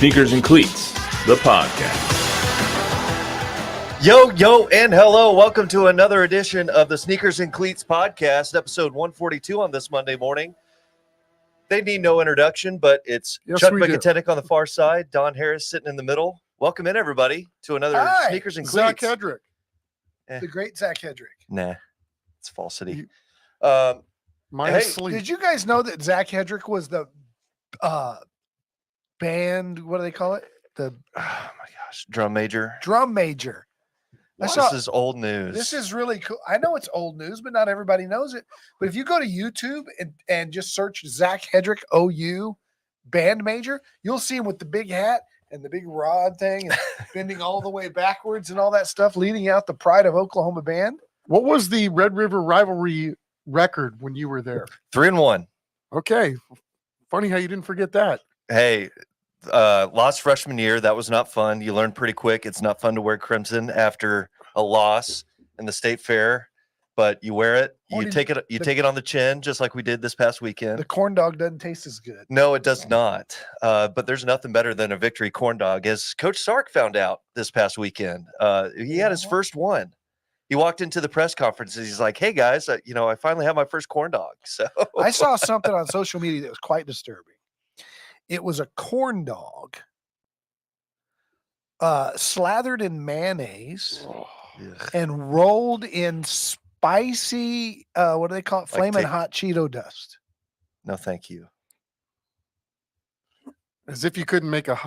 Sneakers and Cleats, the podcast. Yo, and hello. Welcome to another edition of the Sneakers and Cleats podcast, episode 142 on this Monday morning. They need no introduction, but it's Chuck McKinnon on the far side, Don Harris sitting in the middle. Welcome in, everybody, to another Sneakers and Cleats. Zach Hedrick. The great Zach Hedrick. Nah, it's falsity. Did you guys know that Zach Hedrick was the band, what do they call it? Drum major. This is old news. This is really cool. I know it's old news, but not everybody knows it. But if you go to YouTube and just search Zach Hedrick OU band major, you'll see him with the big hat and the big rod thing and bending all the way backwards and all that stuff, leading out the Pride of Oklahoma band. What was the Red River rivalry record when you were there? 3-1. Okay. Funny how you didn't forget that. Hey, lost freshman year. That was not fun. You learn pretty quick. It's not fun to wear crimson after a loss in the state fair, but you wear it. You take it on the chin, just like we did this past weekend. The corn dog doesn't taste as good. No, it does not. But there's nothing better than a victory corn dog, as Coach Sark found out this past weekend. He had his first one. He walked into the press conference and he's like, "Hey guys, I finally have my first corn dog." So I saw something on social media that was quite disturbing. It was a corn dog slathered in mayonnaise and rolled in spicy, what do they call it? Flaming hot Cheeto dust. No, thank you. As if you couldn't make a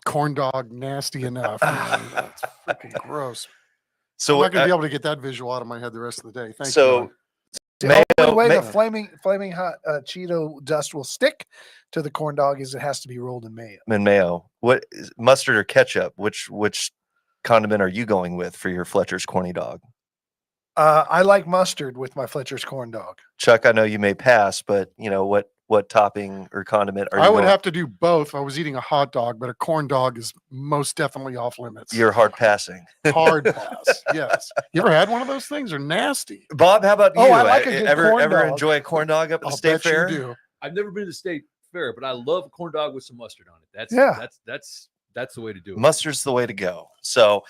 corn dog nasty enough. That's freaking gross. So I'm not going to be able to get that visual out of my head the rest of the day. Thank you. The only way the flaming hot Cheeto dust will stick to the corn dog is it has to be rolled in mayo. What is mustard or ketchup? Which condiment are you going with for your Fletcher's corny dog? I like mustard with my Fletcher's corn dog. Chuck, I know you may pass, but what topping or condiment are you? I would have to do both. I was eating a hot dog, but a corn dog is most definitely off limits. You're hard passing. Hard pass. Yes. You ever had one of those things? They're nasty. Bob, how about you? I like a good corn dog. Enjoy a corn dog up at the state fair? You do. I've never been to the state fair, but I love a corn dog with some mustard on it. That's the way to do it. Mustard's the way to go. So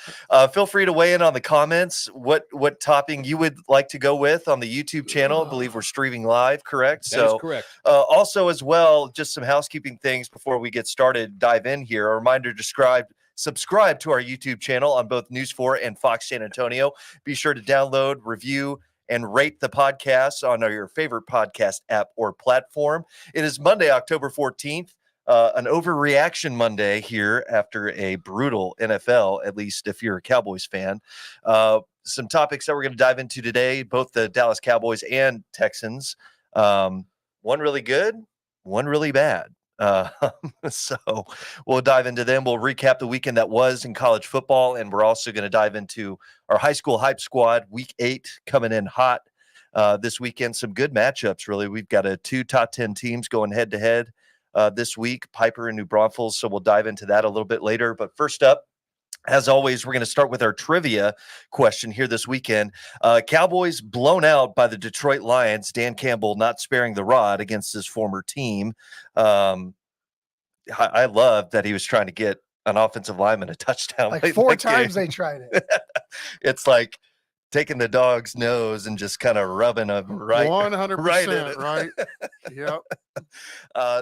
feel free to weigh in on the comments. What topping you would like to go with on the YouTube channel? I believe we're streaming live, correct? That is correct. Also, as well, just some housekeeping things before we get started. Dive in here. A reminder to subscribe to our YouTube channel on both News 4 and Fox San Antonio. Be sure to download, review, and rate the podcast on your favorite podcast app or platform. It is Monday, October 14th. An overreaction Monday here after a brutal NFL, at least if you're a Cowboys fan. Some topics that we're going to dive into today, both the Dallas Cowboys and Texans. One really good, one really bad. So we'll dive into them. We'll recap the weekend that was in college football, and we're also going to dive into our high school hype squad, week 8 coming in hot this weekend. Some good matchups, really. We've got 2 top 10 teams going head-to-head this week, Pieper and New Braunfels. So we'll dive into that a little bit later. But first up, as always, we're going to start with our trivia question here this weekend. Cowboys blown out by the Detroit Lions. Dan Campbell not sparing the rod against his former team. I love that he was trying to get an offensive lineman a touchdown. Like 4 times they tried it. It's like taking the dog's nose and just kind of rubbing him 100% right. Yep.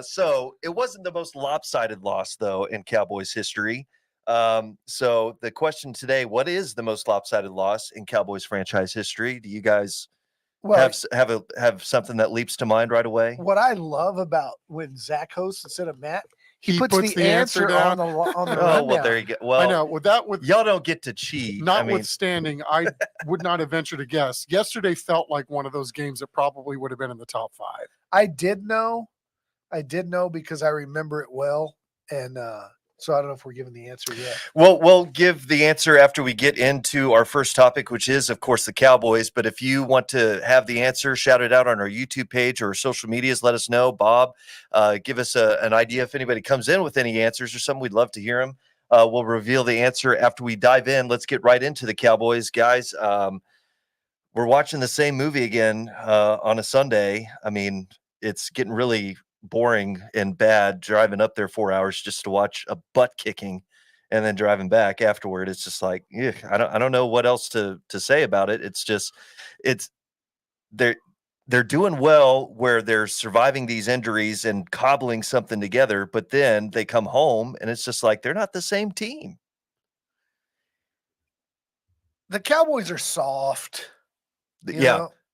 So it wasn't the most lopsided loss, though, in Cowboys history. So the question today, what is the most lopsided loss in Cowboys franchise history? Do you guys have something that leaps to mind right away? What I love about when Zach hosts instead of Matt, he puts the answer down on the Oh, well, there you go. Well, I know. Y'all don't get to cheat. Notwithstanding, I would not have ventured to guess. Yesterday felt like one of those games that probably would have been in the top 5. I did know because I remember it well, and so I don't know if we're giving the answer yet. Well, we'll give the answer after we get into our first topic, which is, of course, the Cowboys. But if you want to have the answer, shout it out on our YouTube page or social medias. Let us know. Bob, give us an idea if anybody comes in with any answers or something. We'd love to hear them. We'll reveal the answer after we dive in. Let's get right into the Cowboys, guys. We're watching the same movie again on a Sunday. I mean, it's getting really boring and bad driving up there 4 hours just to watch a butt kicking and then driving back afterward. It's just like, yeah, I don't know what else to say about it. It's just, they're doing well where they're surviving these injuries and cobbling something together, but then they come home and it's just like, they're not the same team. The Cowboys are soft.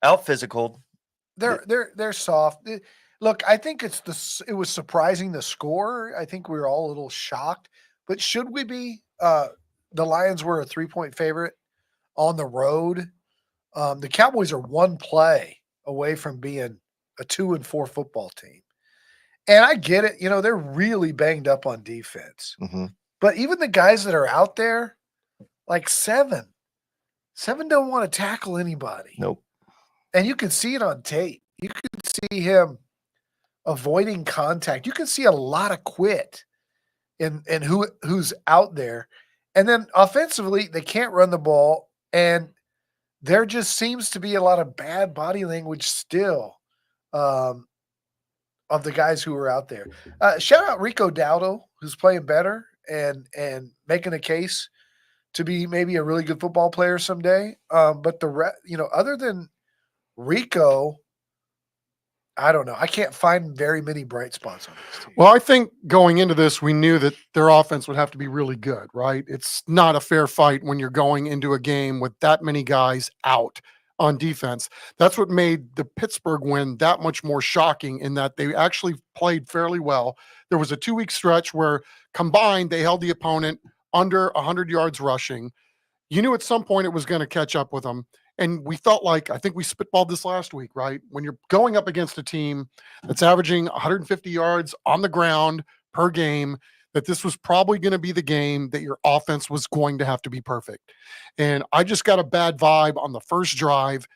Out physical. They're soft. Look, I think it was surprising the score. I think we were all a little shocked, but should we be? The Lions were a 3-point favorite on the road. The Cowboys are one play away from being a 2-4 football team. And I get it. They're really banged up on defense, but even the guys that are out there, like Seven don't want to tackle anybody. Nope. And you can see it on tape. You can see him avoiding contact. You can see a lot of quit in who's out there. And then offensively, they can't run the ball. And there just seems to be a lot of bad body language still of the guys who are out there. Shout out Rico Dowdle, who's playing better and making a case to be maybe a really good football player someday. But other than Rico, I don't know. I can't find very many bright spots on this team. Well, I think going into this, we knew that their offense would have to be really good, right? It's not a fair fight when you're going into a game with that many guys out on defense. That's what made the Pittsburgh win that much more shocking, in that they actually played fairly well. There was a 2-week stretch where combined they held the opponent under 100 yards rushing. You knew at some point it was going to catch up with them. And we felt like, I think we spitballed this last week, right? When you're going up against a team that's averaging 150 yards on the ground per game, that this was probably going to be the game that your offense was going to have to be perfect. And I just got a bad vibe on the first drive.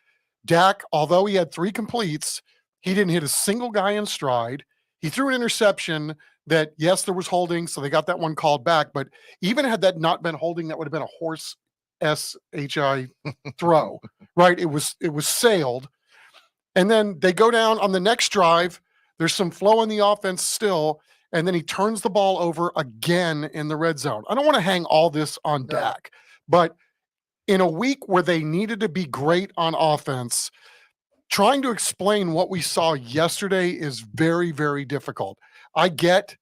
Dak, although he had 3 completes, he didn't hit a single guy in stride. He threw an interception that, yes, there was holding, so they got that one called back. But even had that not been holding, that would have been a horse SHI throw, right? It was sailed. And then they go down on the next drive. There's some flow in the offense still. And then he turns the ball over again in the red zone. I don't want to hang all this on Dak, but in a week where they needed to be great on offense, trying to explain what we saw yesterday is very, very difficult. I get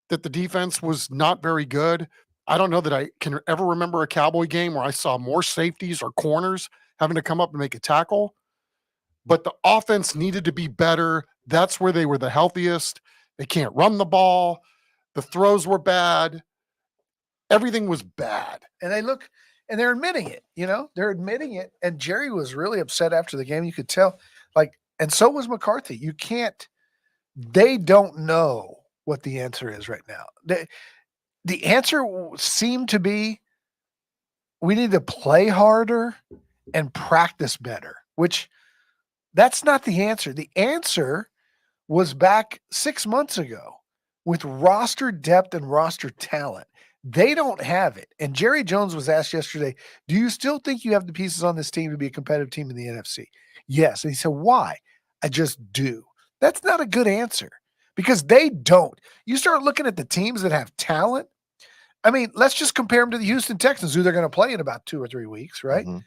that the defense was not very good. I don't know that I can ever remember a Cowboy game where I saw more safeties or corners having to come up and make a tackle. But the offense needed to be better. That's where they were the healthiest. They can't run the ball. The throws were bad. Everything was bad. And they're admitting it, they're admitting it. And Jerry was really upset after the game. You could tell, and so was McCarthy. They don't know what the answer is right now. The answer seemed to be, we need to play harder and practice better, which that's not the answer. The answer was back 6 months ago with roster depth and roster talent. They don't have it. And Jerry Jones was asked yesterday, do you still think you have the pieces on this team to be a competitive team in the NFC? Yes. And he said, why? I just do. That's not a good answer, because they don't. You start looking at the teams that have talent. I mean, let's just compare them to the Houston Texans, who they're going to play in about 2 or 3 weeks, right? Mm-hmm.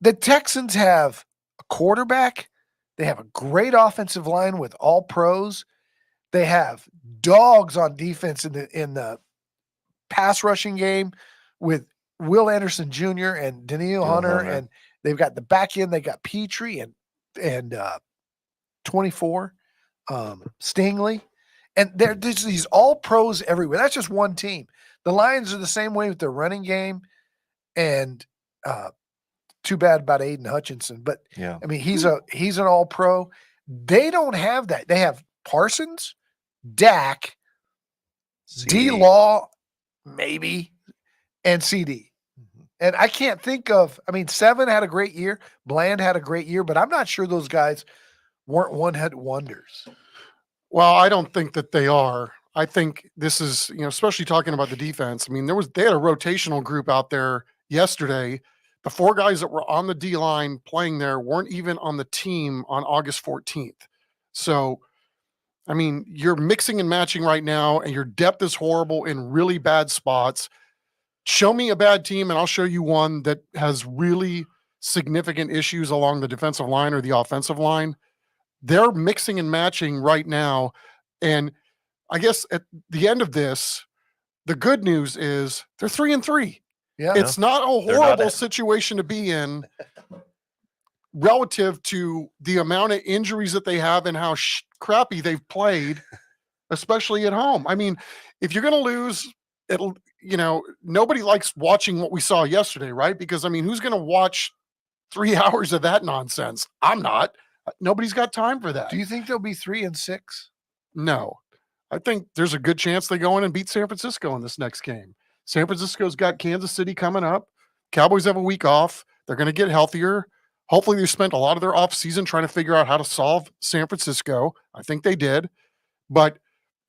The Texans have a quarterback. They have a great offensive line with all pros. They have dogs on defense in the pass rushing game with Will Anderson Jr. and Daniil Hunter, and they've got the back end. They got Petrie and 24 Stingley, and there's these all pros everywhere. That's just one team. The Lions are the same way with their running game, and too bad about Aiden Hutchinson, but yeah, I mean he's an all pro. They don't have that. They have Parsons, Dak, D-Law, maybe, and CD. Mm-hmm. And I can't think of, Seven had a great year. Bland had a great year, but I'm not sure those guys weren't one-hit wonders. Well, I don't think that they are. I think this is, especially talking about the defense. They had a rotational group out there yesterday. The 4 guys that were on the D-line playing there weren't even on the team on August 14th. So, I mean, you're mixing and matching right now, and your depth is horrible in really bad spots. Show me a bad team, and I'll show you one that has really significant issues along the defensive line or the offensive line. They're mixing and matching right now. And I guess at the end of this, the good news is they're 3-3. Yeah. It's not a They're not horrible at- situation to be in relative to the amount of injuries that they have and how crappy they've played, especially at home. I mean, if you're going to lose, it'll, nobody likes watching what we saw yesterday, right? Because, I mean, who's going to watch 3 hours of that nonsense? I'm not. Nobody's got time for that. Do you think they'll be 3-6? No. I think there's a good chance they go in and beat San Francisco in this next game. San Francisco's got Kansas City coming up. Cowboys have a week off. They're going to get healthier. Hopefully they spent a lot of their offseason trying to figure out how to solve San Francisco. I think they did. But,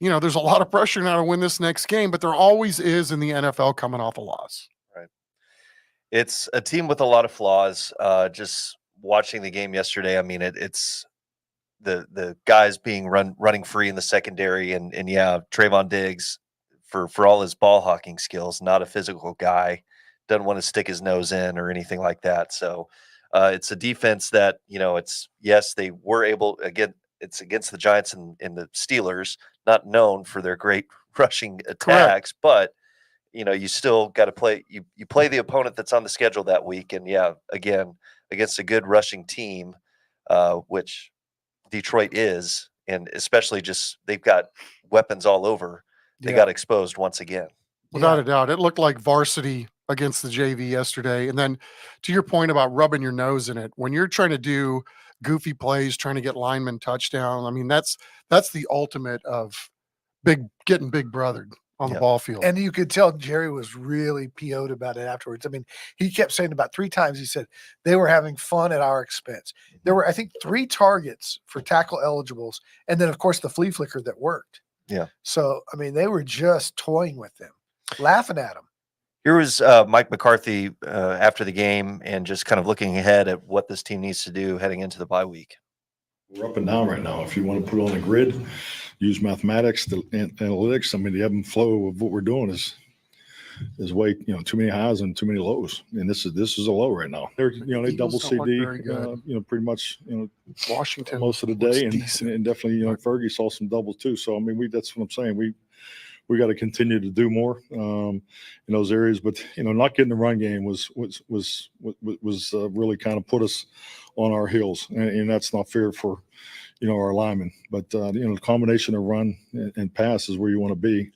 there's a lot of pressure now to win this next game, but there always is in the NFL coming off a loss. Right. It's a team with a lot of flaws. Just watching the game yesterday, I mean, it's the guys being running free in the secondary, and yeah, Trayvon Diggs, for all his ball hawking skills, not a physical guy, doesn't want to stick his nose in or anything like that. So it's a defense that, they were able, again, it's against the Giants and the Steelers, not known for their great rushing attacks, but you still got to play. You play the opponent that's on the schedule that week, and yeah, again, against a good rushing team, which Detroit is, and especially just they've got weapons all over. They got exposed once again. Without a doubt. It looked like varsity against the JV yesterday. And then to your point about rubbing your nose in it, when you're trying to do goofy plays, trying to get linemen touchdown, I mean, that's the ultimate of getting big brothered on the ball field. And you could tell Jerry was really PO'd about it afterwards. I mean, he kept saying about 3 times, he said, they were having fun at our expense. There were, I think, 3 targets for tackle eligibles. And then, of course, the flea flicker that worked. Yeah. So, I mean, they were just toying with them, laughing at them. Here was Mike McCarthy after the game and just kind of looking ahead at what this team needs to do heading into the bye week. We're up and down right now. If you want to put it on a grid, use mathematics, the analytics. I mean, the ebb and flow of what we're doing is way, too many highs and too many lows. And this is a low right now. They're, they double CD, pretty much, Washington most of the day, and definitely, Fergie saw some doubles too. So I mean, that's what I'm saying. We got to continue to do more in those areas, but not getting the run game was really kind of put us on our heels, and that's not fair for our linemen. But the combination of run and pass is where you want to be.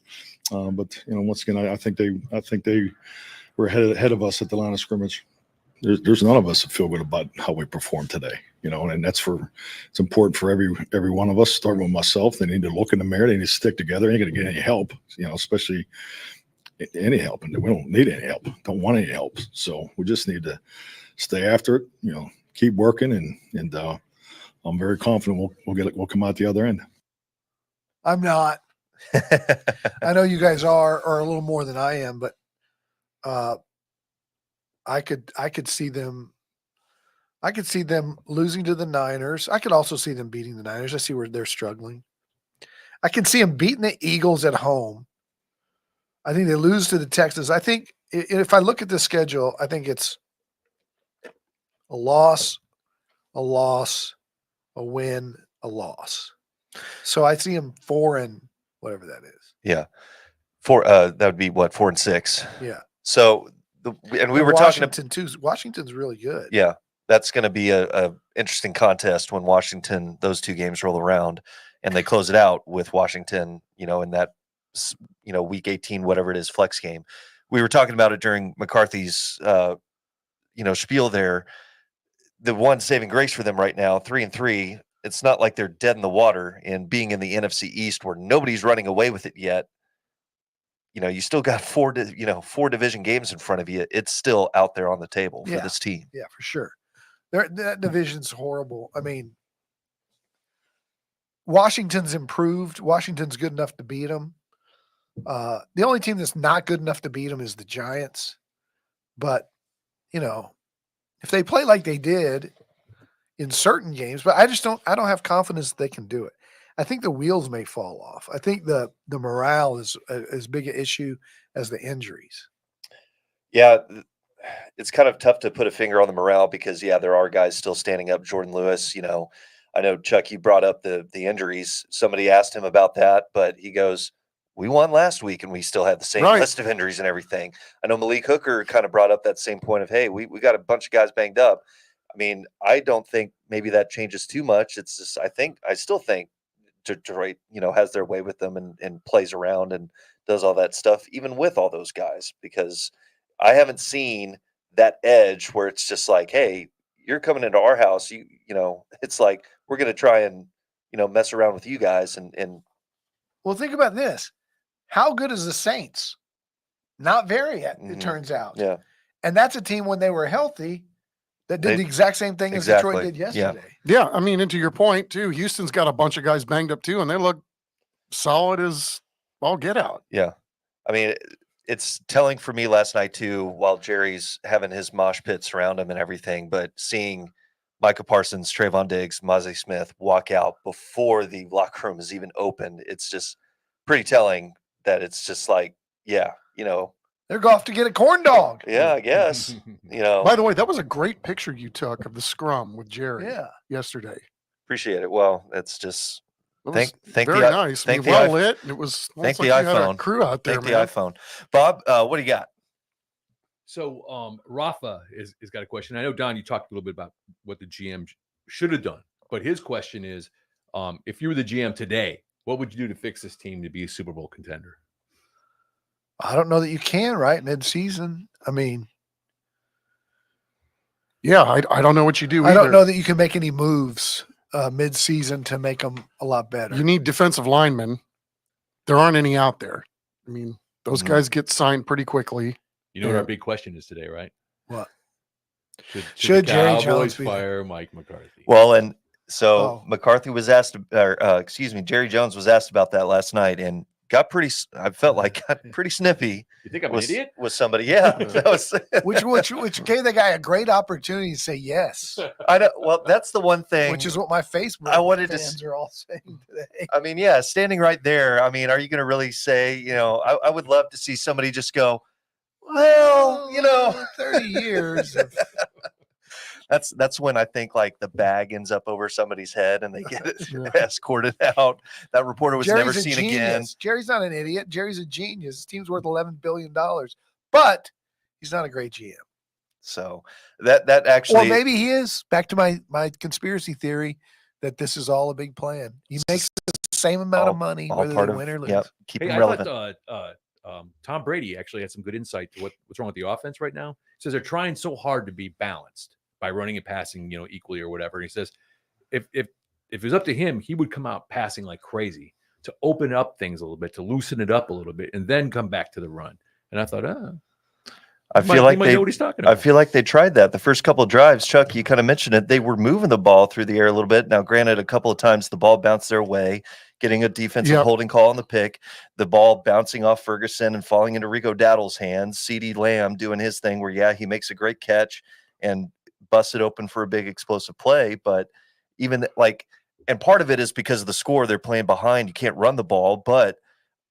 But once again, I think they were ahead of us at the line of scrimmage. There's none of us that feel good about how we performed today, and it's important for every one of us, starting with myself. They need to look in the mirror. They need to stick together. They ain't going to get any help, especially any help. And we don't need any help. Don't want any help. So we just need to stay after it, keep working. And I'm very confident we'll come out the other end. I'm not. I know you guys are a little more than I am, but I could see them losing to the Niners. I could also see them beating the Niners. I see where they're struggling. I can see them beating the Eagles at home. I think they lose to the Texans. I think if I look at the schedule, I think it's a loss, a win, a loss. So I see them 4 and whatever that is. Yeah. That would be what, 4 and 6. Yeah. So we were Washington talking too. Washington's really good. Yeah, that's going to be a interesting contest when Washington, those 2 games roll around, and they close it out with Washington, in that, week 18, whatever it is, flex game. We were talking about it during McCarthy's, spiel there. The one saving grace for them right now, 3-3. It's not like they're dead in the water and being in the NFC East where nobody's running away with it yet. You still got 4 division games in front of you. It's still out there on the table for this team. Yeah, for sure. That division's horrible. I mean, Washington's improved. Washington's good enough to beat them. The only team that's not good enough to beat them is the Giants. But, if they play like they did in certain games, but I don't have confidence they can do it. I think the wheels may fall off. I think the morale is as big an issue as the injuries. Yeah, it's kind of tough to put a finger on the morale because there are guys still standing up. Jordan Lewis, I know Chuck, you brought up the injuries. Somebody asked him about that, but he goes, "We won last week and we still had the same list of injuries and everything." I know Malik Hooker kind of brought up that same point of, hey, we got a bunch of guys banged up. I mean, I don't think maybe that changes too much. It's just I still think Detroit, has their way with them and plays around and does all that stuff, even with all those guys, because I haven't seen that edge where it's just like, hey, you're coming into our house. It's like we're going to try and mess around with you guys. And well, think about this: how good is the Saints? Not very yet, it turns out. Yeah, and that's a team when they were healthy that did the exact same thing as Detroit did yesterday. Yeah, I mean, and to your point too, Houston's got a bunch of guys banged up too, and they look solid as all get out. Yeah, I mean, it's telling for me last night too, while Jerry's having his mosh pits around him and everything, but seeing Micah Parsons, Trayvon Diggs, Mozzie Smith walk out before the locker room is even opened, it's just pretty telling that it's just like, they're going off to get a corn dog. Yeah, I guess. By the way, that was a great picture you took of the scrum with Jerry yesterday. Appreciate it. Well, it's just very the, nice. Thank well lit. It was thank like the you had iPhone. a crew out there, thank man. the iPhone. Bob, what do you got? So Rafa is got a question. I know, Don, you talked a little bit about what the GM should have done, but his question is, if you were the GM today, what would you do to fix this team to be a Super Bowl contender? I don't know that you can, right? Mid-season. I mean, yeah, I don't know what you do. I don't know that you can make any moves mid-season to make them a lot better. You need defensive linemen. There aren't any out there. I mean, those guys get signed pretty quickly. You know what our big question is today, right? What? Should Jerry Cowboys Jones fire Mike McCarthy? Well, and so McCarthy was asked, Jerry Jones was asked about that last night and got pretty snippy. You think I'm an idiot? With somebody, yeah. That was which gave the guy a great opportunity to say yes. I know. Well, that's the one thing. Which is what my Facebook fans are all saying today. I mean, standing right there. I mean, are you going to really say? I would love to see somebody just go, well, 30 years. That's when I think like the bag ends up over somebody's head and they get escorted out. That reporter was never seen again. Jerry's not an idiot. Jerry's a genius. His team's worth $11 billion, but he's not a great GM. So that actually, well, maybe he is. Back to my conspiracy theory that this is all a big plan. He makes the same amount of money whether they win or lose. Yep, keep him relevant. Tom Brady actually had some good insight to what's wrong with the offense right now. He says they're trying so hard to be balanced by running and passing, equally or whatever. And he says, if it was up to him, he would come out passing like crazy to open up things a little bit, to loosen it up a little bit, and then come back to the run. And I thought, I feel like know what he's talking about. I feel like they tried that the first couple of drives. Chuck, you kind of mentioned it. They were moving the ball through the air a little bit. Now, granted, a couple of times the ball bounced their way, getting a defensive holding call on the pick, the ball bouncing off Ferguson and falling into Rico Daddle's hands. CeeDee Lamb doing his thing where, he makes a great catch and busted open for a big explosive play. But even and part of it is because of the score, they're playing behind. You can't run the ball. But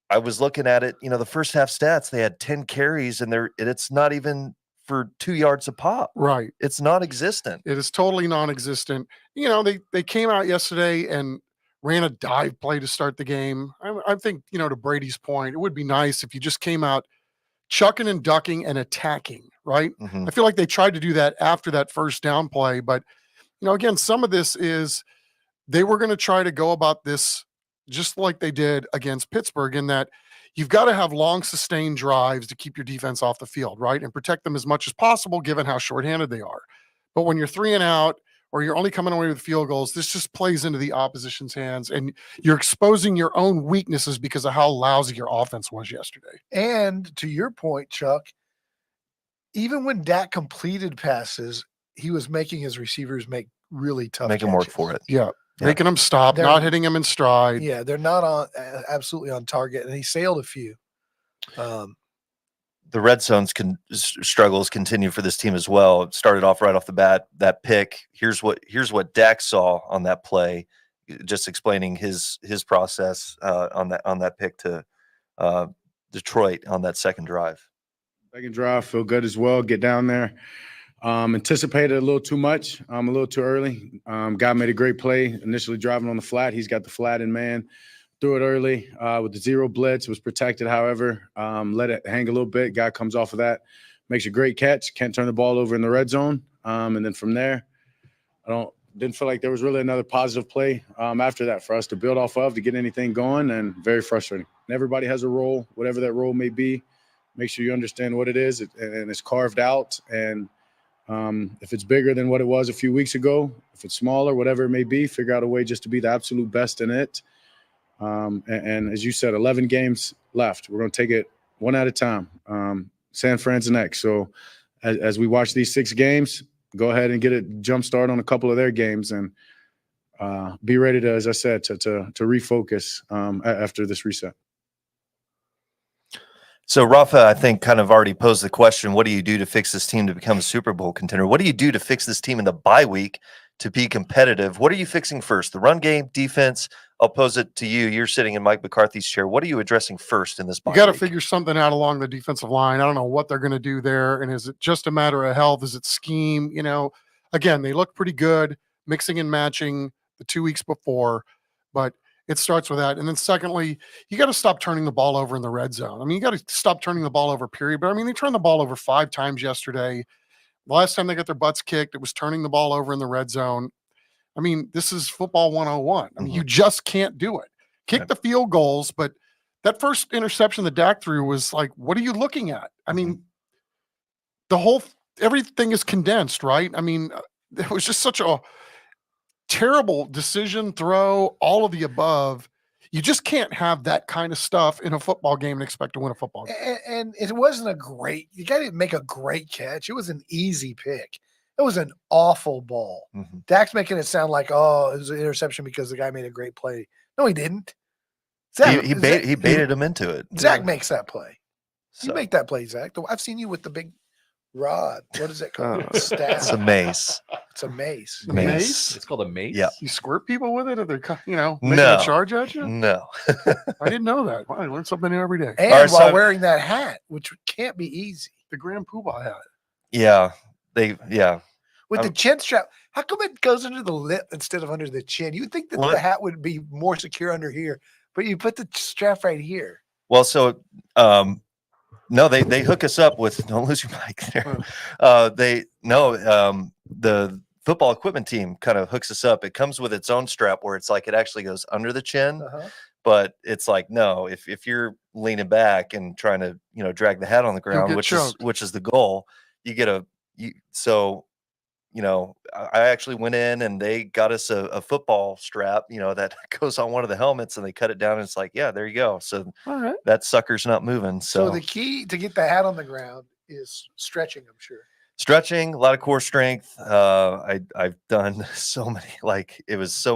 I was looking at it, the first half stats, they had 10 carries and it's not even for 2 yards a pop. Right. It's non-existent. It is totally non-existent. They came out yesterday and ran a dive play to start the game. I think, to Brady's point, it would be nice if you just came out chucking and ducking and attacking, right? Mm-hmm. I feel like they tried to do that after that first down play. But, again, some of this is they were going to try to go about this just like they did against Pittsburgh, in that you've got to have long, sustained drives to keep your defense off the field, right? And protect them as much as possible, given how shorthanded they are. But when you're 3 and out, or you're only coming away with field goals, this just plays into the opposition's hands, and you're exposing your own weaknesses because of how lousy your offense was yesterday. And to your point, Chuck, even when Dak completed passes, he was making his receivers make really tough Make them work for it. Yeah. Making them stop, not hitting them in stride. Yeah, they're not absolutely on target, and he sailed a few. The red zone's struggles continue for this team as well. It started off right off the bat, that pick. Here's what Dak saw on that play. just explaining his process on that pick to Detroit on that second drive. Second drive, feel good as well. Get down there. Anticipated a little too much. A little too early. Guy made a great play initially driving on the flat. He's got the flat in man. Threw it early with the zero blitz. Was protected, however. Let it hang a little bit. Guy comes off of that. Makes a great catch. Can't turn the ball over in the red zone. And then from there, didn't feel like there was really another positive play after that for us to build off of, to get anything going, and very frustrating. And everybody has a role, whatever that role may be. Make sure you understand what it is and it's carved out. And if it's bigger than what it was a few weeks ago, if it's smaller, whatever it may be, figure out a way just to be the absolute best in it. And as you said, 11 games left. We're going to take it one at a time. San Fran's next. So as we watch these 6 games, go ahead and get a jump start on a couple of their games and be ready to, as I said, to refocus after this reset. So Rafa, I think, kind of already posed the question, what do you do to fix this team to become a Super Bowl contender? What do you do to fix this team in the bye week to be competitive? What are you fixing first? The run game, defense? I'll pose it to you. You're sitting in Mike McCarthy's chair. What are you addressing first in this bye You got to week? figure something out along the defensive line. I don't know what they're going to do there. And is it just a matter of health? Is it scheme? You know, again, they look pretty good, mixing and matching the 2 weeks before, but it starts with that. And then secondly, you got to stop turning the ball over in the red zone. I mean, you got to stop turning the ball over, period. But I mean, they turned the ball over 5 times yesterday. The last time they got their butts kicked, it was turning the ball over in the red zone. I mean, this is football 101. I mean, you just can't do it. Kick the field goals, but that first interception that Dak threw was like, what are you looking at? I mean, everything is condensed, right? I mean, it was just such a terrible decision, throw, all of the above. You just can't have that kind of stuff in a football game and expect to win a football game. And it wasn't you got to make a great catch. It was an easy pick. It was an awful ball. Dak's making it sound like, oh, it was an interception because the guy made a great play. No, he didn't. Zach, He baited him into it. Zach makes that play. So, You make that play, Zach. I've seen you with the big rod. What is it called? Staff. it's a mace. It's a mace. A mace? It's called a mace. Yeah. You squirt people with it, or they're, making No. a charge at you? No. I didn't know that. Well, I learn something new every day. And All right, while so- wearing that hat, which can't be easy. The Grand Poobah hat. Yeah. With the chin strap, how come it goes under the lip instead of under the chin? You would think that the hat would be more secure under here, but you put the strap right here. Well, so no, they hook us up with, don't lose your mic there. The football equipment team kind of hooks us up. It comes with its own strap where it's like it actually goes under the chin, but it's like, no, if you're leaning back and trying to, drag the hat on the ground, which is the goal, you get I actually went in and they got us a football strap, that goes on one of the helmets, and they cut it down and it's like, yeah, there you go. So that sucker's not moving. So the key to get the hat on the ground is stretching, I'm sure. Stretching, a lot of core strength. I've done so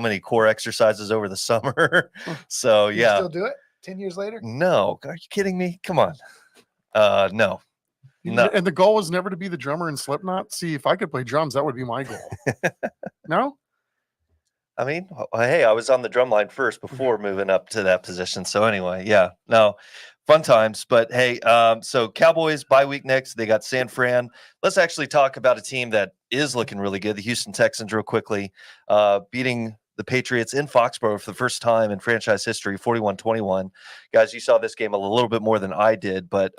many core exercises over the summer. So You still do it 10 years later? No, are you kidding me? Come on. No. No. And the goal was never to be the drummer in Slipknot. See, if I could play drums, that would be my goal. No? I mean, hey, I was on the drum line first before moving up to that position. So anyway, yeah, no, fun times. But hey, so Cowboys bye week next. They got San Fran. Let's actually talk about a team that is looking really good. The Houston Texans, real quickly, beating the Patriots in Foxborough for the first time in franchise history, 41-21. Guys, you saw this game a little bit more than I did, but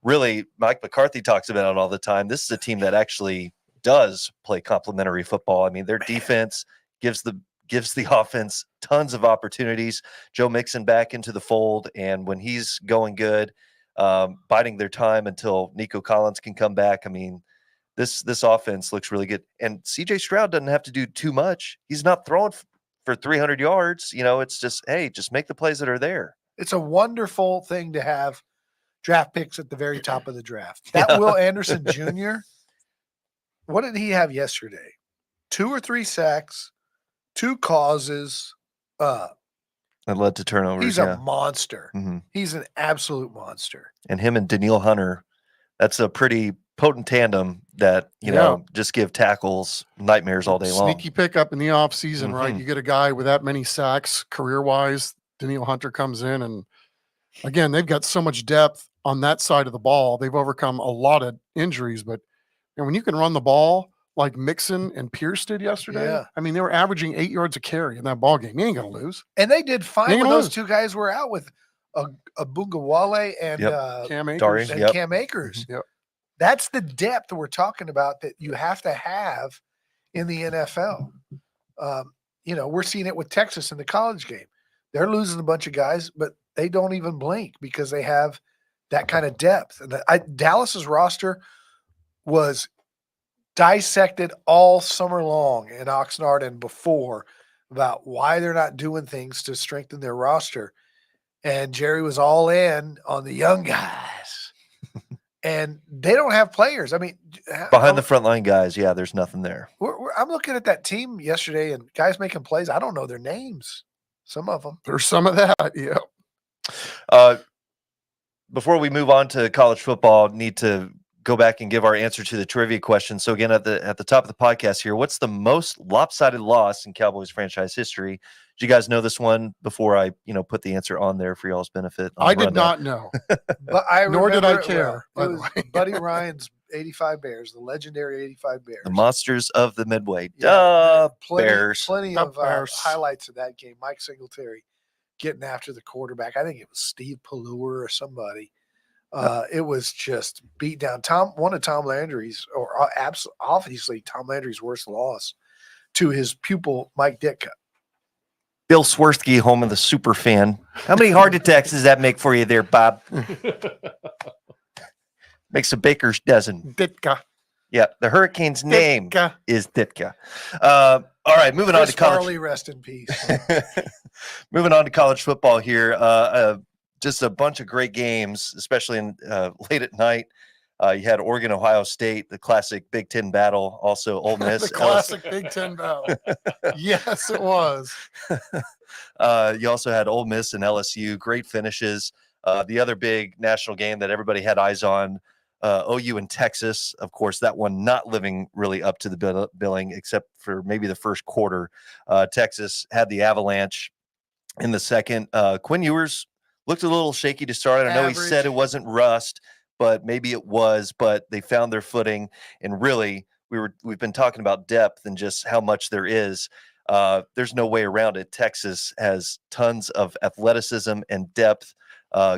really, Mike McCarthy talks about it all the time. This is a team that actually does play complementary football. I mean, their defense gives the offense tons of opportunities. Joe Mixon back into the fold, and when he's going good, biding their time until Nico Collins can come back. I mean, this offense looks really good. And CJ Stroud doesn't have to do too much. He's not throwing for 300 yards. It's just, hey, just make the plays that are there. It's a wonderful thing to have draft picks at the very top of the draft. That Will Anderson Jr., what did he have yesterday? 2 or 3 sacks, 2 causes. That led to turnovers. He's a monster. Mm-hmm. He's an absolute monster. And him and Daniil Hunter, that's a pretty potent tandem that, you know, just give tackles nightmares all day long. Sneaky pickup in the offseason, right? Mhm. You get a guy with that many sacks career-wise. Daniil Hunter comes in, and again, they've got so much depth on that side of the ball. They've overcome a lot of injuries, but when you can run the ball like Nixon and Pierce did yesterday, Yeah. I mean, they were averaging 8 yards a carry in that ball game. You ain't gonna lose. And they did fine Ain't when gonna those lose. two guys were out with a Bungawale and Yep. Cam Dari, Akers. and Yep. Cam Akers. Yep. That's the depth we're talking about that you have to have in the NFL. You know, we're seeing it with Texas in the college game. They're losing a bunch of guys, but they don't even blink because they have that kind of depth. And Dallas's roster was dissected all summer long in Oxnard and before about why they're not doing things to strengthen their roster. And Jerry was all in on the young guys. And they don't have players. I mean, Behind the front line guys, yeah, there's nothing there. I'm looking at that team yesterday and guys making plays. I don't know their names. Some of them. There's some of that. Yeah. Before we move on to college football, need to go back and give our answer to the trivia question. So again, at the top of the podcast here, what's the most lopsided loss in Cowboys franchise history? Did you guys know this one before I, put the answer on there for y'all's benefit? I did not know. But Nor did I remember it care, by well. the It was way. Buddy Ryan's 85 Bears, the legendary 85 Bears. The monsters of the Midway. Yeah, Duh, plenty, Bears. Plenty The of Bears. highlights of that game. Mike Singletary getting after the quarterback. I think it was Steve Pallure or somebody. It was just beat down. One of Tom Landry's, or obviously Tom Landry's worst loss to his pupil, Mike Ditka. Bill Swirsky, home of the super fan. How many heart attacks does that make for you there, Bob? Makes a baker's dozen. Ditka. Yeah, the Hurricane's name Ditka. is Ditka. All right, moving on Chris to college. Farley, rest in peace. Moving on to college football here. Just a bunch of great games, especially in late at night. You had Oregon, Ohio State, the classic Big Ten battle. Also, Ole Miss. The classic Big Ten battle. Yes, it was. You also had Ole Miss and LSU. Great finishes. The other big national game that everybody had eyes on, OU and Texas. Of course, that one not living really up to the billing, except for maybe the first quarter. Texas had the avalanche in the second. Quinn Ewers looked a little shaky to start. I know he said it wasn't rust, but maybe it was. But they found their footing, and really, we've been talking about depth and just how much there is. There's no way around it. Texas has tons of athleticism and depth.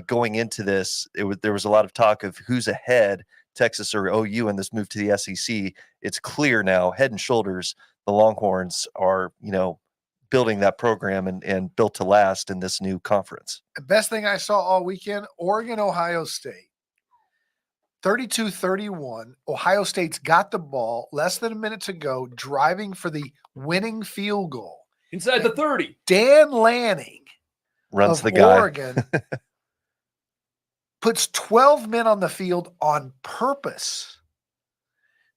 Going into this, there was a lot of talk of who's ahead, Texas or OU, in this move to the SEC. It's clear now, head and shoulders, the Longhorns are, building that program and built to last in this new conference. The best thing I saw all weekend, Oregon, Ohio State. 32-31. Ohio State's got the ball, less than a minute to go, driving for the winning field goal. Inside the 30. Dan Lanning Runs of the guy. Oregon puts 12 men on the field on purpose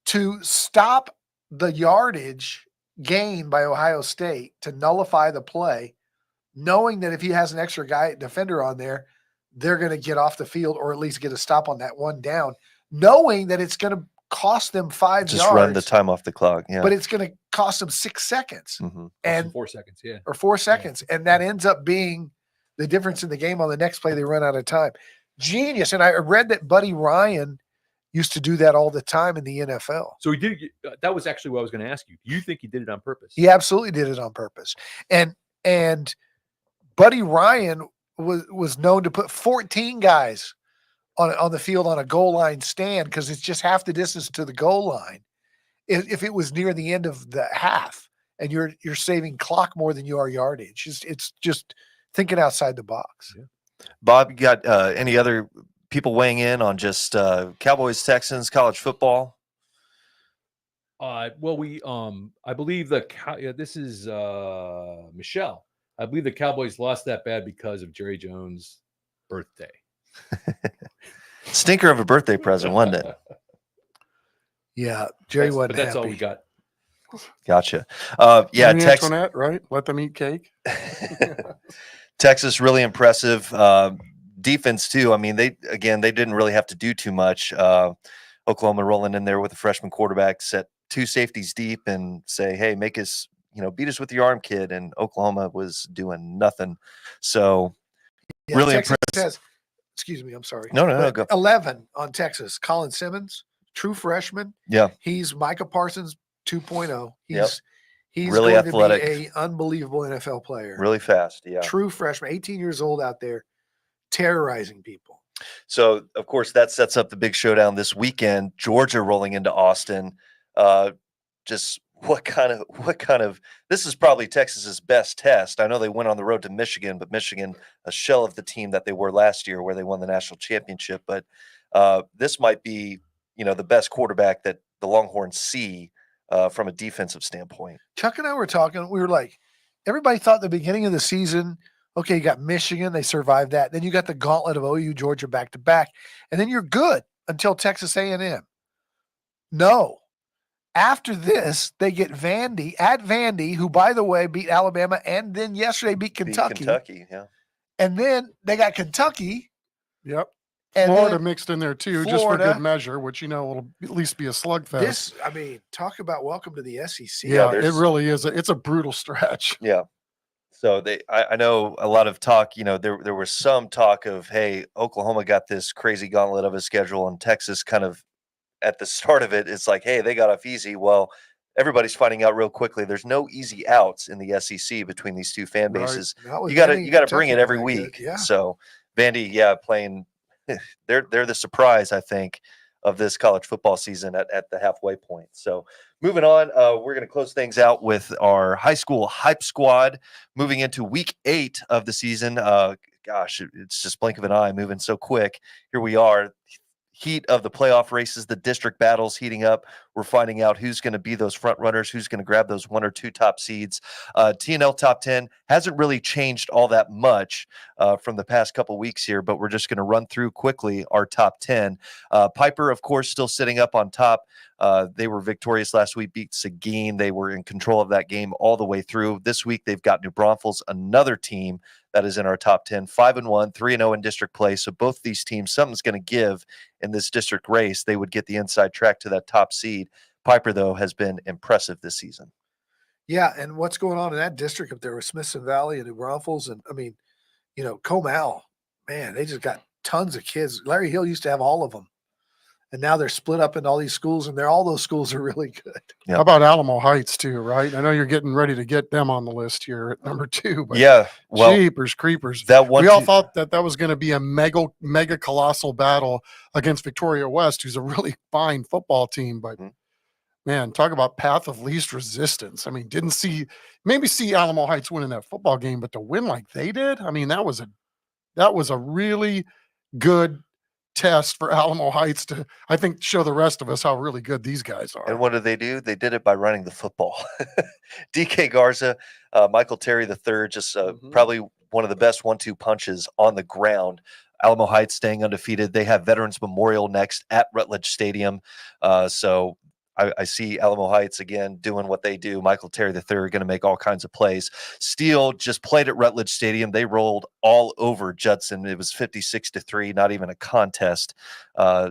to stop the yardage gain by Ohio State to nullify the play, knowing that if he has an extra defender on there, they're going to get off the field or at least get a stop on that one down, knowing that it's going to cost them 5 yards. Just run the time off the clock. Yeah. But it's going to cost them 6 seconds Mm-hmm. 4 seconds, yeah. or 4 seconds. And that ends up being the difference in the game. On the next play, they run out of time. Genius. And I read that Buddy Ryan used to do that all the time in the NFL. So he did. That was actually what I was going to ask you. Do you think he did it on purpose? He absolutely did it on purpose. And Buddy Ryan was known to put 14 guys on the field on a goal line stand because it's just half the distance to the goal line. If it was near the end of the half and you're saving clock more than you are yardage, it's just thinking outside the box. Yeah. Bob, you got any other people weighing in on just Cowboys, Texans, college football? Well, I believe this is Michelle. I believe the Cowboys lost that bad because of Jerry Jones' birthday. Stinker of a birthday present, wasn't it? Yeah, Jerry wasn't But that's happy. all we got. Gotcha. Yeah, Texas. Antoinette, right? Let them eat cake. Texas really impressive defense too. I mean, they didn't really have to do too much. Oklahoma rolling in there with a freshman quarterback, set 2 safeties deep and say, hey, make us, beat us with your arm, kid. And Oklahoma was doing nothing. So Yeah, really Texas impressed. has, excuse me, I'm sorry. No, But go. 11 on Texas. Colin Simmons, true freshman. Yeah. He's Micah Parsons 2.0. Yep. He's Really going athletic. to be an unbelievable NFL player. Really fast. Yeah. True freshman, 18 years old out there, terrorizing people. So, of course, that sets up the big showdown this weekend. Georgia rolling into Austin. Just what kind of this is probably Texas's best test. I know they went on the road to Michigan, but Michigan, a shell of the team that they were last year where they won the national championship. But this might be, the best quarterback that the Longhorns see from a defensive standpoint. Chuck and I were talking. We were like, everybody thought at the beginning of the season, okay, you got Michigan, they survived that. Then you got the gauntlet of OU, Georgia back to back, and then you're good until Texas A&M. No. After this, they get Vandy, who, by the way, beat Alabama and then yesterday beat Kentucky. Yeah. And then they got Kentucky. Yep. And Florida then mixed in there too, just for good measure, which will at least be a slugfest. Talk about welcome to the SEC. Yeah, it really is. It's a brutal stretch. Yeah. So I know a lot of talk, there was some talk of, hey, Oklahoma got this crazy gauntlet of a schedule, and Texas kind of at the start of it, it's like, hey, they got off easy. Well, everybody's finding out real quickly. There's no easy outs in the SEC between these two fan bases. Right. You got to bring it every week. Yeah. So Vandy, playing. They're the surprise, I think, of this college football season at the halfway point. So moving on, we're going to close things out with our high school hype squad moving into week 8 of the season. Gosh, it's just blink of an eye moving so quick. Here we are. Heat of the playoff races, the district battles heating up. We're finding out who's going to be those front runners, who's going to grab those 1 or 2 top seeds. TNL top 10 hasn't really changed all that much from the past couple weeks here, but we're just going to run through quickly our top 10. Pieper, of course, still sitting up on top. They were victorious last week, beat Seguin. They were in control of that game all the way through. This week, they've got New Braunfels, another team that is in our top 10, 5-1, 3-0 in district play. So both these teams, something's going to give in this district race. They would get the inside track to that top seed. Pieper, though, has been impressive this season. Yeah, and what's going on in that district up there with Smithson Valley and New Braunfels, and Comal, man, they just got tons of kids. Larry Hill used to have all of them, and now they're split up into all these schools, and all those schools are really good. Yeah. How about Alamo Heights too, right? I know you're getting ready to get them on the list here at number 2. But well, jeepers creepers. That one we all thought that was going to be a mega colossal battle against Victoria West, who's a really fine football team, but man, talk about path of least resistance. I mean, maybe see Alamo Heights winning that football game, but to win like they did, I mean, that was a really good test for Alamo Heights to, I think, show the rest of us how really good these guys are. And what did they do? They did it by running the football. DK Garza, Michael Terry III, just probably one of the best 1-2 punches on the ground. Alamo Heights staying undefeated. They have Veterans Memorial next at Rutledge Stadium. So I see Alamo Heights again doing what they do. Michael Terry III going to make all kinds of plays. Steele just played at Rutledge Stadium. They rolled all over Judson. It was 56-3, not even a contest.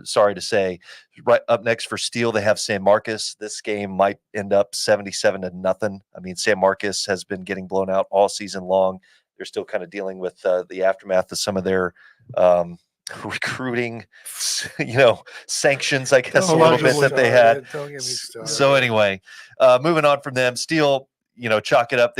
Sorry to say. Right up next for Steele, they have San Marcos. This game might end up 77-0. I mean, San Marcos has been getting blown out all season long. They're still kind of dealing with the aftermath of some of their recruiting, sanctions, I guess, a little bit that they had. So anyway, moving on from them, Steele, chalk it up.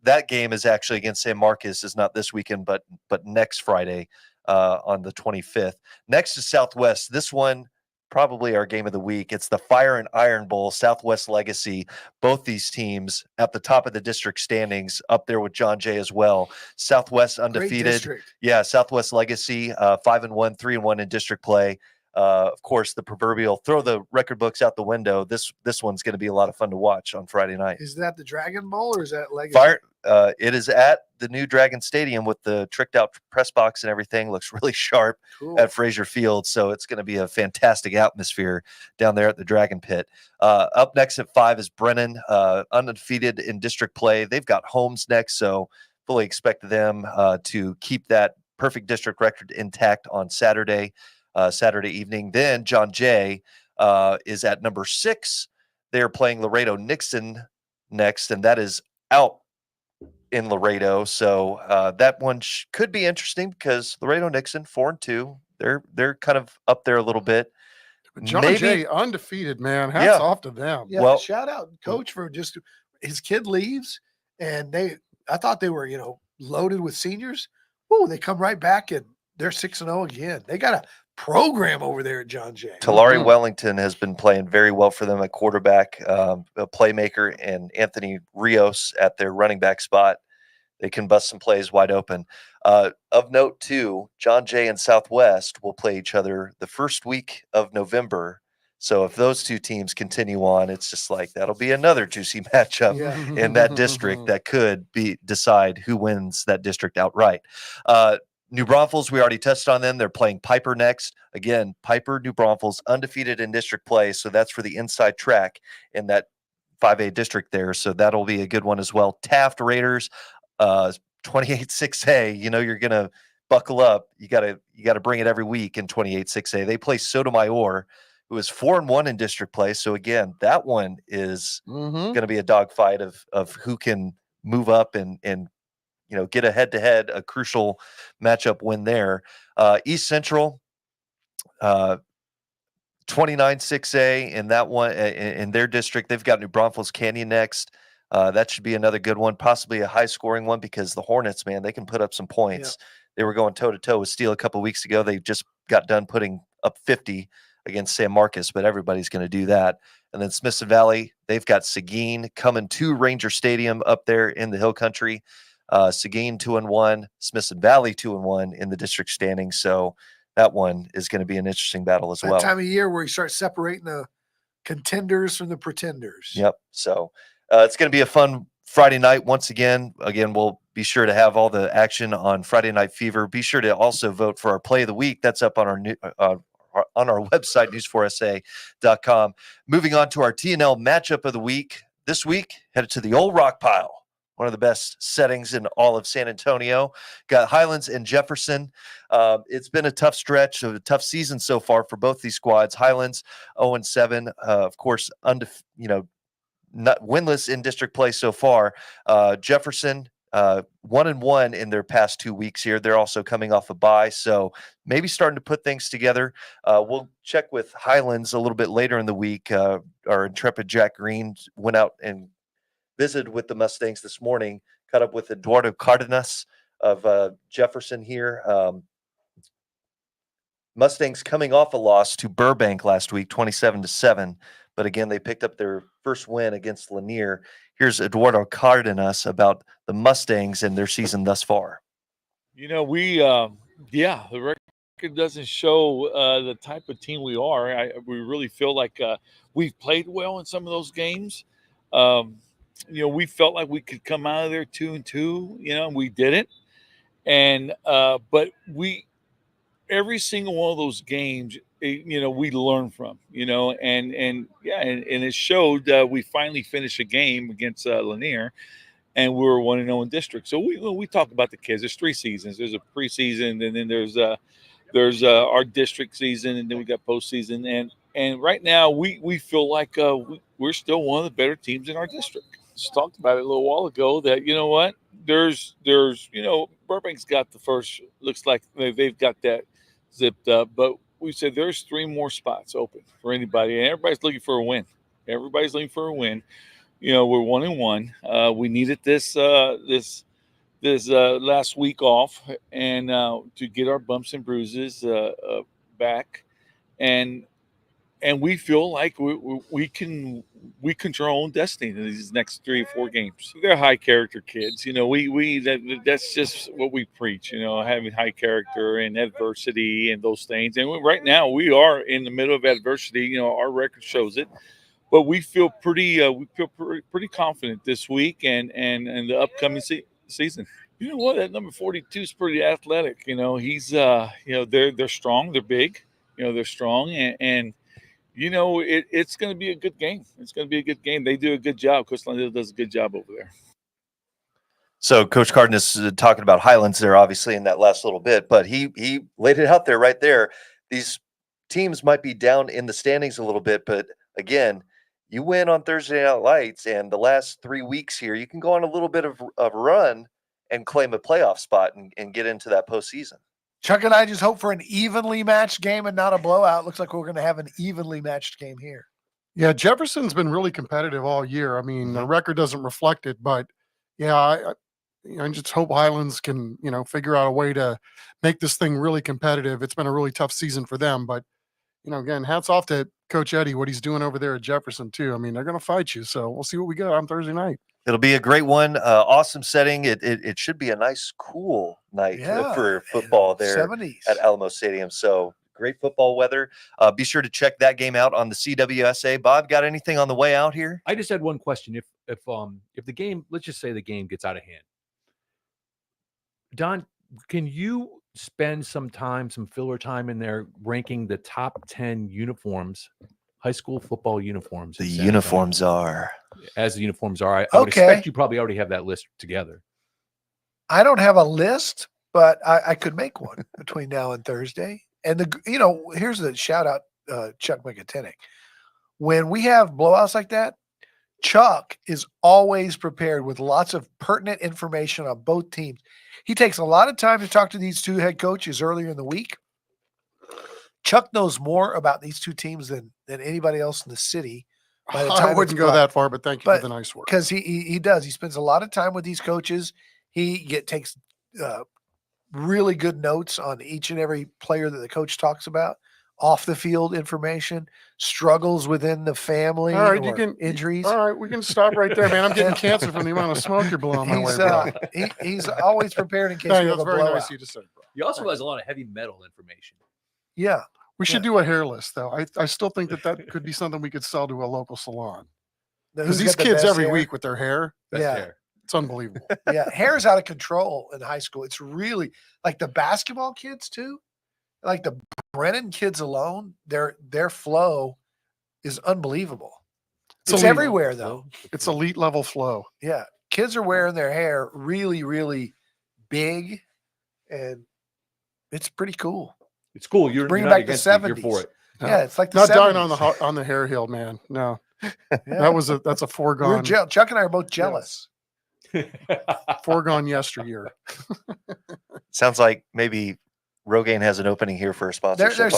That game is actually against San Marcos, is not this weekend, but next Friday on the 25th. Next is Southwest. This one, probably our game of the week. It's the Fire and Iron Bowl, Southwest Legacy. Both these teams at the top of the district standings, up there with John Jay as well. Southwest undefeated. Yeah, Southwest Legacy, 5-1, 3-1 in district play. Of course, the proverbial throw the record books out the window. This one's going to be a lot of fun to watch on Friday night. Is that the Dragon Bowl or is that Legacy? It is at the new Dragon Stadium with the tricked out press box and everything. Looks really sharp at Frazier Field. So it's going to be a fantastic atmosphere down there at the Dragon Pit. Up next at 5 is Brennan, undefeated in district play. They've got Holmes next, so fully expect them to keep that perfect district record intact on Saturday evening. Then John Jay, is at number 6. They are playing Laredo Nixon next, and that is out in Laredo. So that one could be interesting because Laredo Nixon 4-2. They're kind of up there a little bit. John Jay undefeated, man. Hats Yeah. off to them. Yeah, Well- shout out coach for just his kid leaves, and I thought they were loaded with seniors. Whoa, they come right back and they're 6-0 again. They got a program over there at John Jay. Talari Mhm. Wellington has been playing very well for them at quarterback, a playmaker, and Anthony Rios at their running back spot. They can bust some plays wide open. Of note, too, John Jay and Southwest will play each other the first week of November. So if those two teams continue on, it's just like that'll be another juicy matchup Yeah. in that district that could decide who wins that district outright. New Braunfels, we already touched on them. They're playing Pieper next. Again, Pieper, New Braunfels, undefeated in district play. So that's for the inside track in that 5A district there. So that'll be a good one as well. Taft Raiders, 28-6A. You're going to buckle up. You got to bring it every week in 28-6A. They play Sotomayor, who is 4-1 in district play. So again, that one is going to be a dogfight of who can move up and get a head-to-head, a crucial matchup win there. East Central, 29-6A in that one in their district. They've got New Braunfels Canyon next. That should be another good one, possibly a high-scoring one because the Hornets, man, they can put up some points. Yeah. They were going toe-to-toe with Steele a couple weeks ago. They just got done putting up 50 against San Marcos, but everybody's going to do that. And then Smithson Valley, they've got Seguin coming to Ranger Stadium up there in the Hill Country. Seguin 2-1, Smithson Valley 2-1 in the district standings. So that one is going to be an interesting battle as That well. time of year where you start separating the contenders from the pretenders. Yep. So it's going to be a fun Friday night. Once again, we'll be sure to have all the action on Friday Night Fever. Be sure to also vote for our play of the week. That's up on our website, news4sa.com. Moving on to our TNL matchup of the week. This week, headed to the old rock pile. One of the best settings in all of San Antonio. Got Highlands and Jefferson. It's been a tough stretch, a tough season so far for both these squads. Highlands 0-7, of course, not winless in district play so far. Jefferson 1-1 in their past 2 weeks here. They're also coming off a bye, so maybe starting to put things together. We'll check with Highlands a little bit later in the week. Our intrepid Jack Green went out and visited with the Mustangs this morning, caught up with Eduardo Cardenas of Jefferson here. Mustangs coming off a loss to Burbank last week, 27-7. But again, they picked up their first win against Lanier. Here's Eduardo Cardenas about the Mustangs and their season thus far. The record doesn't show the type of team we are. We really feel like we've played well in some of those games. We felt like we could come out of there 2-2, and we didn't. And but every single one of those games, we learn from, and it showed. We finally finished a game against Lanier, and we were 1-0 in district. So we talk about the kids. There's 3 seasons. There's a preseason, and then there's our district season, and then we got postseason. And right now we feel like we're still one of the better teams in our district. Just talked about it a little while ago that there's Burbank's got the first. Looks like they've got that zipped up, but we said there's 3 more spots open for anybody, and everybody's looking for a win. We're 1-1. We needed this last week off and to get our bumps and bruises back, and we feel like we control our own destiny in these next 3 or 4 games. They're high character kids, that's just what we preach, having high character and adversity and those things. And right now we are in the middle of adversity. Our record shows it, but we feel pretty confident this week and the upcoming season. You know what? That number 42 is pretty athletic. He's they're strong, they're big, they're strong, and it's going to be a good game. It's going to be a good game. They do a good job. Coach Landale does a good job over there. So Coach Cardenas is talking about Highlands there, obviously, in that last little bit, but he laid it out there right there. These teams might be down in the standings a little bit, but again, you win on Thursday Night Lights, and the last 3 weeks here, you can go on a little bit of a run and claim a playoff spot and get into that postseason. Chuck and I just hope for an evenly matched game and not a blowout. Looks like we're going to have an evenly matched game here. Yeah, Jefferson's been really competitive all year. I mean, the record doesn't reflect it, but yeah, I just hope Highlands can, figure out a way to make this thing really competitive. It's been a really tough season for them, but again, hats off to Coach Eddie, what he's doing over there at Jefferson too. I mean, they're going to fight you, so we'll see what we got on Thursday night. It'll be a great one. Awesome setting. It should be a nice, cool night for football there 70s. at Alamo Stadium. So great football weather. Be sure to check that game out on the CWSA. Bob, got anything on the way out here? I just had one question. If the game, let's just say the game gets out of hand, Don, can you spend some filler time in there ranking the top 10 uniforms, high school football uniforms? The uniforms are. As the uniforms are. I would expect you probably already have that list together. I don't have a list, but I could make one between now and Thursday. And here's the shout out, Chuck McAtenick. When we have blowouts like that, Chuck is always prepared with lots of pertinent information on both teams. He takes a lot of time to talk to these two head coaches earlier in the week. Chuck knows more about these two teams than anybody else in the city. I wouldn't go that far, but thank you for the nice word. Because he does. He spends a lot of time with these coaches. He takes really good notes on each and every player that the coach talks about, off the field information, struggles within the family, all right, injuries. All right, we can stop right there, man. I'm getting cancer from the amount of smoke you're blowing my way, bro. He's always prepared in case Hey, we have that's a very blowout. nice of you to say, bro. He also has a lot of heavy metal information. Yeah. We should do a hair list, though. I still think that could be something we could sell to a local salon. Because these kids every week with their hair, hair. It's unbelievable. Yeah, hair's out of control in high school. It's really like the basketball kids too. Like the Brennan kids alone, their flow is unbelievable. It's everywhere though. It's elite level flow. Yeah, kids are wearing their hair really, really big, and it's pretty cool. It's cool. You're bringing not back the against it. 70s. You're for it. Yeah, it's like the not 70s. dying on the hair hill, man. No, that's a foregone. Chuck and I are both jealous. Foregone yesteryear. Sounds like maybe Rogaine has an opening here for a sponsorship.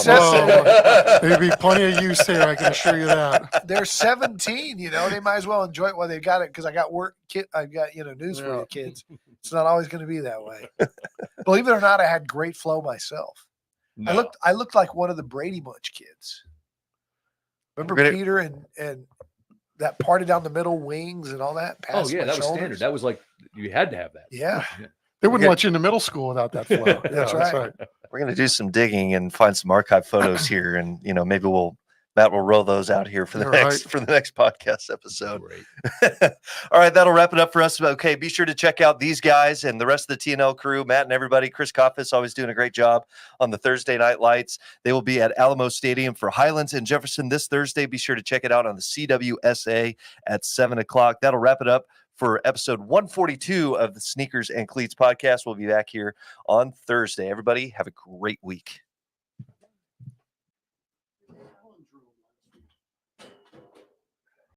There'd be plenty of use here, I can assure you that. They're 17, they might as well enjoy it while they got it, because I got news for you kids. It's not always going to be that way. Believe it or not, I had great flow myself. No. I looked like one of the Brady Bunch kids. Remember Peter and that parted down the middle, wings and all that? Oh yeah, that was standard. That was like, you had to have that. Yeah. They wouldn't let you into middle school without that flow. That's right. We're going to do some digging and find some archive photos here, and maybe Matt will roll those out here for the next podcast episode. All right, that'll wrap it up for us. Okay, be sure to check out these guys and the rest of the TNL crew, Matt and everybody. Chris Koffis always doing a great job on the Thursday Night Lights. They will be at Alamo Stadium for Highlands and Jefferson this Thursday. Be sure to check it out on the CWSA at 7:00. That'll wrap it up for episode 142 of the Sneakers and Cleats podcast. We'll be back here on Thursday. Everybody, have a great week.